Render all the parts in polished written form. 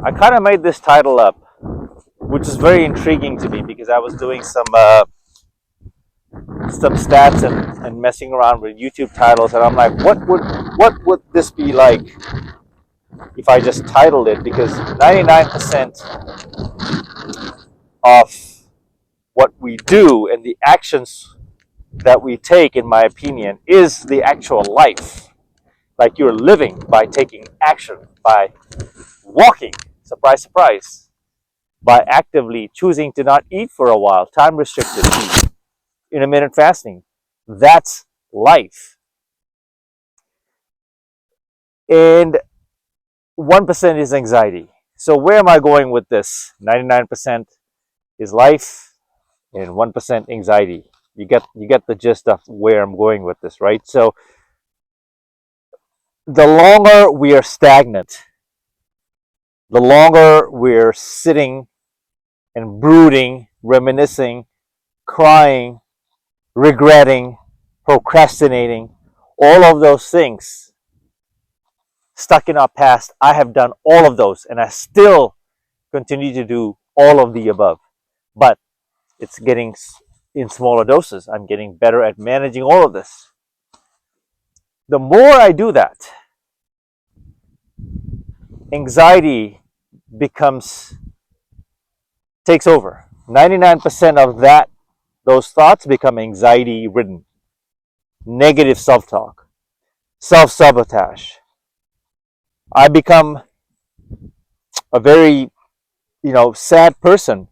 I kind of made this title up, which is very intriguing to me because I was doing some stats and messing around with YouTube titles, and I'm like, what would this be like if I just titled it? Because 99% of what we do and the actions that we take, in my opinion, is the actual life. Like you're living by taking action, by walking, surprise, surprise, by actively choosing to not eat for a while, time restricted, intermittent fasting. That's life. And 1% is anxiety. So where am I going with this? 99% is life and 1% anxiety. You get the gist of where I'm going with this, right? So the longer we are stagnant, the longer we're sitting and brooding, reminiscing, crying, regretting, procrastinating, all of those things stuck in our past. I have done all of those and I still continue to do all of the above. But it's getting in smaller doses. I'm getting better at managing all of this. The more I do that, anxiety becomes takes over. 99% of those thoughts become anxiety ridden, negative self-talk, self-sabotage. I become a very, sad person.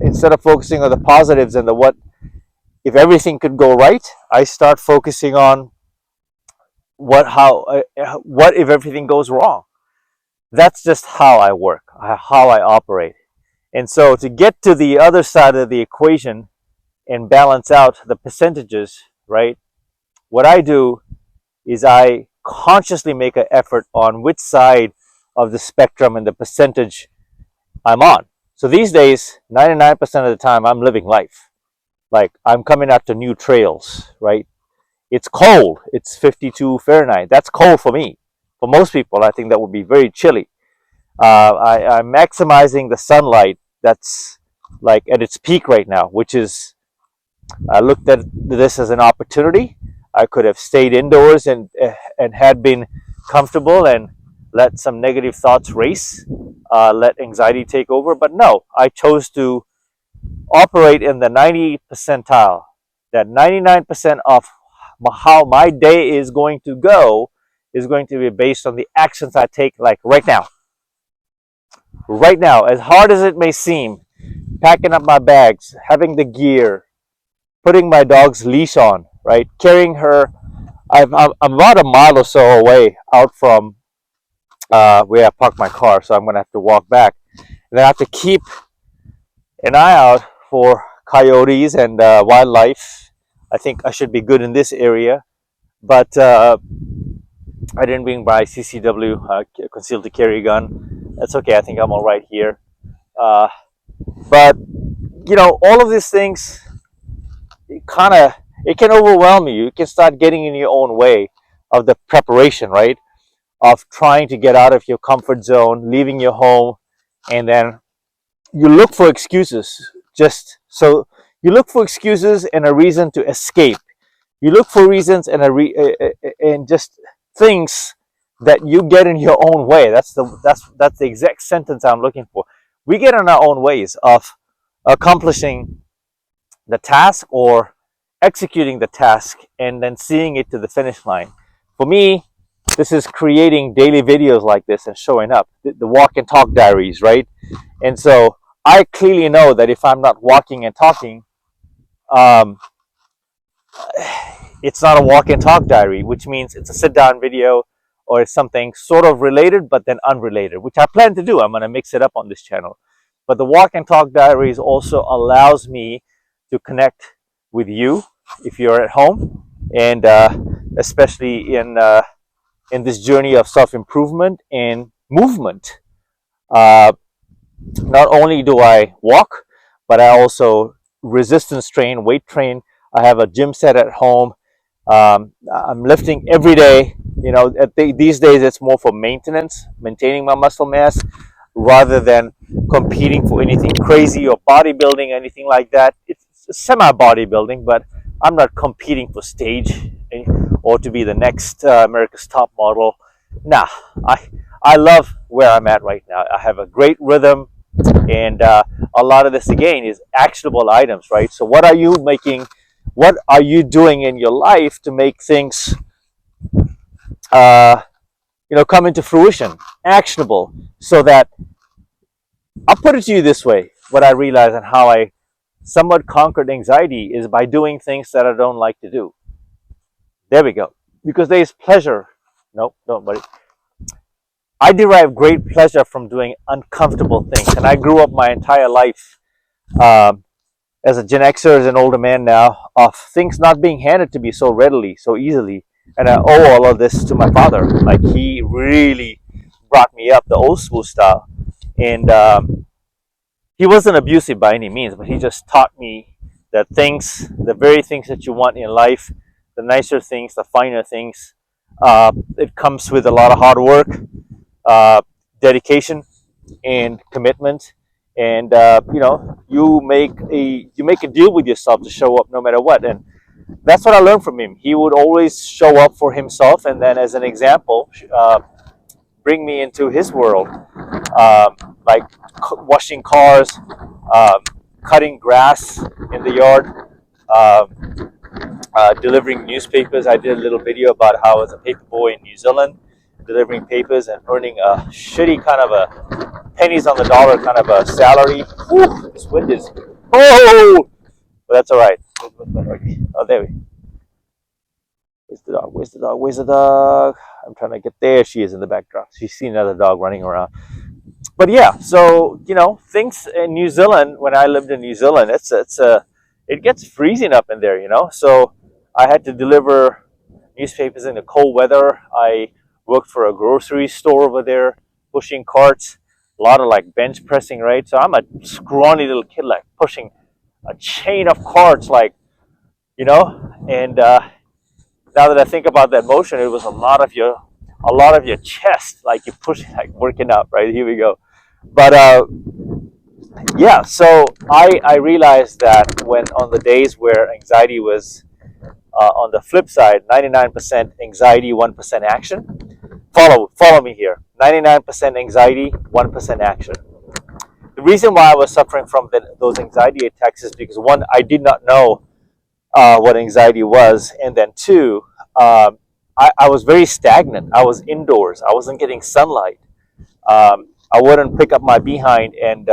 Instead of focusing on the positives and the what if everything could go right, I start focusing on what if everything goes wrong. That's just how I work, how I operate. And so to get to the other side of the equation and balance out the percentages, right? What I do is I consciously make an effort on which side of the spectrum and the percentage I'm on. So these days, 99% of the time, I'm living life. Like I'm coming out to new trails, right? It's cold. It's 52 Fahrenheit. That's cold for me. For most people, I think that would be very chilly. I'm maximizing the sunlight that's like at its peak right now, which is, I looked at this as an opportunity. I could have stayed indoors and had been comfortable and let some negative thoughts race, let anxiety take over. But no, I chose to operate in the 90 percentile. That 99% of how my day is going to go is going to be based on the actions I take, like right now. Right now, as hard as it may seem, packing up my bags, having the gear, putting my dog's leash on, right? Carrying her. I'm about a mile or so away out from where I parked my car, so I'm going to have to walk back. And I have to keep an eye out for coyotes and wildlife. I think I should be good in this area, but I didn't bring my CCW, concealed to carry gun. That's okay. I think I'm all right here. Uh, but all of these things, it can overwhelm you. You can start getting in your own way of the preparation, right? Of trying to get out of your comfort zone, leaving your home, and then you look for excuses. Just so you look for excuses and a reason to escape. You look for reasons and just things that you get in your own way. That's the exact sentence I'm looking for. We get in our own ways of accomplishing the task or executing the task and then seeing it to the finish line. For me, this is creating daily videos like this and showing up, the walk and talk diaries, right? And so I clearly know that if I'm not walking and talking, um, it's not a walk and talk diary, which means it's a sit down video or it's something sort of related but then unrelated, which I plan to do. I'm going to mix it up on this channel. But the walk and talk diaries also allows me to connect with you if you're at home, and especially in this journey of self-improvement and movement. Uh, Not only do I walk, but I also resistance train, weight train. I have a gym set at home. I'm lifting every day These days it's more for maintenance, maintaining my muscle mass, rather than competing for anything crazy or bodybuilding, anything like that. It's semi bodybuilding, but I'm not competing for stage or to be the next America's Top Model. Nah, I I love where I'm at right now. I have a great rhythm, and a lot of this again is actionable items, right? So what are you making? What are you doing in your life to make things uh, come into fruition, actionable, so that I'll put it to you this way: what I realize and how I somewhat conquered anxiety is by doing things that I don't like to do. There we go. Because there is pleasure. No, don't worry. I derive great pleasure from doing uncomfortable things, and I grew up my entire life um, as a Gen Xer, as an older man now, of things not being handed to me so readily, so easily. And I owe all of this to my father. Like, he really brought me up the old school style. And he wasn't abusive by any means, but he just taught me that things, the very things that you want in life, the nicer things, the finer things, it comes with a lot of hard work, uh, dedication, and commitment. And you make a deal with yourself to show up no matter what. And that's what I learned from him. He would always show up for himself, and then as an example, bring me into his world, like washing cars, um, cutting grass in the yard, um, delivering newspapers. I did a little video about how I was a paper boy in New Zealand, delivering papers and earning a shitty kind of a pennies on the dollar kind of a salary. Whew, this wind is, oh, but that's all right. Oh, there we. Where's the dog? Where's the dog? Where's the dog? I'm trying to get there. She is in the backdrop. She's seen another dog running around. But yeah, so things in New Zealand. When I lived in New Zealand, it gets freezing up in there. So I had to deliver newspapers in the cold weather. I worked for a grocery store over there, pushing carts, a lot of like bench pressing, right? So I'm a scrawny little kid, like pushing a chain of carts, like and now that I think about that motion, it was a lot of your chest, like you push, like working out, right? Here we go. But yeah, so I realized that when on the days where anxiety was on the flip side, 99% anxiety, 1% action. Follow me here. 99% anxiety, 1% action. The reason why I was suffering from those anxiety attacks is because, one, I did not know what anxiety was, and then two, I was very stagnant. I was indoors. I wasn't getting sunlight. I wouldn't pick up my behind and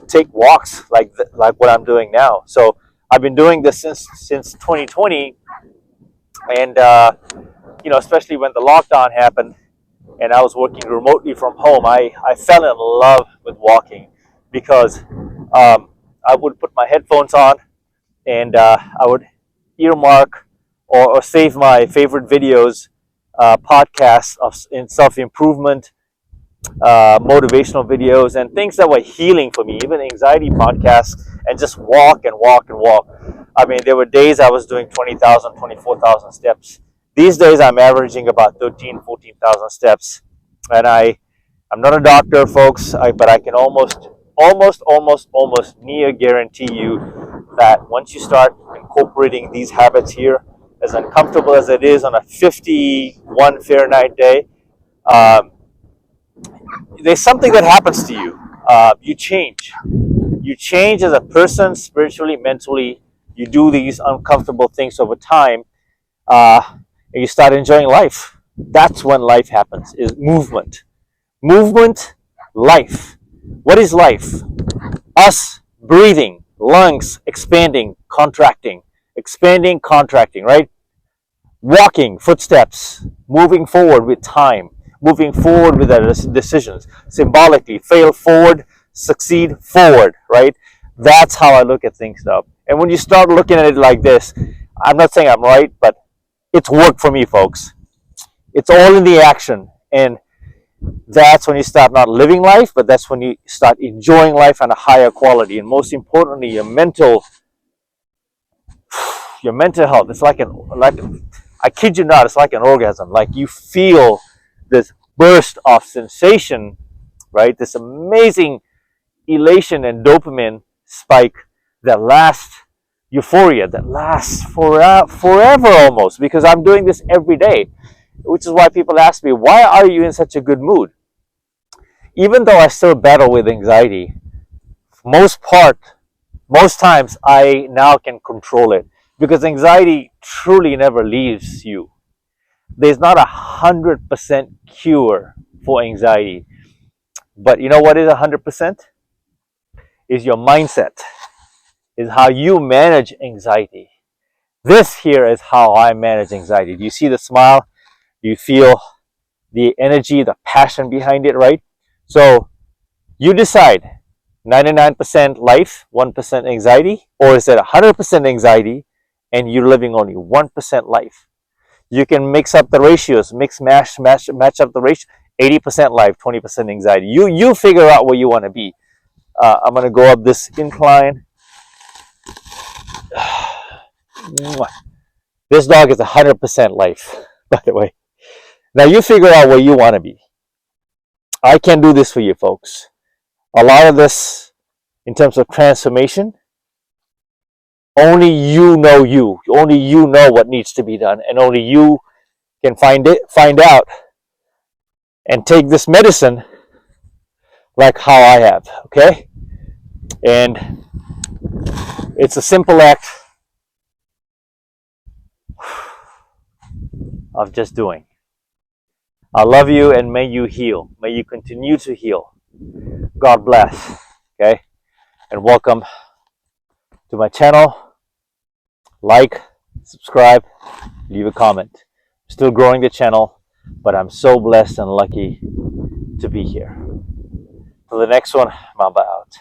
take walks like what I'm doing now. So I've been doing this since 2020, and especially when the lockdown happened and I was working remotely from home, I fell in love with walking because I would put my headphones on and I would earmark or save my favorite videos, podcasts in self-improvement, motivational videos, and things that were healing for me, even anxiety podcasts, and just walk and walk and walk. I mean, there were days I was doing 20,000, 24,000 steps. These days I'm averaging about 13, 14,000 steps. And I'm not a doctor, folks, but I can almost near guarantee you that once you start incorporating these habits here, as uncomfortable as it is on a 51 Fahrenheit day, um, there's something that happens to you. You change. You change as a person, spiritually, mentally. You do these uncomfortable things over time, and you start enjoying life. That's when life happens, is movement. Movement, life. What is life? Us breathing, lungs expanding, contracting, right? Walking, footsteps, moving forward with time, moving forward with our decisions. Symbolically, fail forward, succeed forward, right? That's how I look at things now. And when you start looking at it like this, I'm not saying I'm right, but it's worked for me, folks. It's all in the action. And that's when you start not living life, but that's when you start enjoying life on a higher quality. And most importantly, your mental health. It's like I kid you not, it's like an orgasm. Like you feel this burst of sensation, right? This amazing elation and dopamine spike that lasts, euphoria that lasts forever almost, because I'm doing this every day, which is why people ask me, why are you in such a good mood? Even though I still battle with anxiety, most part, most times I now can control it, because anxiety truly never leaves you. There's not 100% cure for anxiety, but you know what is 100%? Is your mindset, is how you manage anxiety. This here is how I manage anxiety. Do you see the smile? Do you feel the energy, the passion behind it, right? So you decide, 99% life, 1% anxiety, or is it 100% anxiety and you're living only 1% life? You can mix up the ratios, match up the ratio. 80% life, 20% anxiety. You figure out where you want to be. I'm gonna go up this incline. This dog is 100% life, by the way. Now you figure out where you want to be. I can do this for you, folks. A lot of this, in terms of transformation, only you know you. Only you know what needs to be done, and only you can find out, and take this medicine like how I have. Okay, and it's a simple act of just doing. I love you, and may you heal. May you continue to heal. God bless. Okay, and welcome to my channel. Like, subscribe, leave a comment. I'm still growing the channel, but I'm so blessed and lucky to be here. For the next one, Mamba out.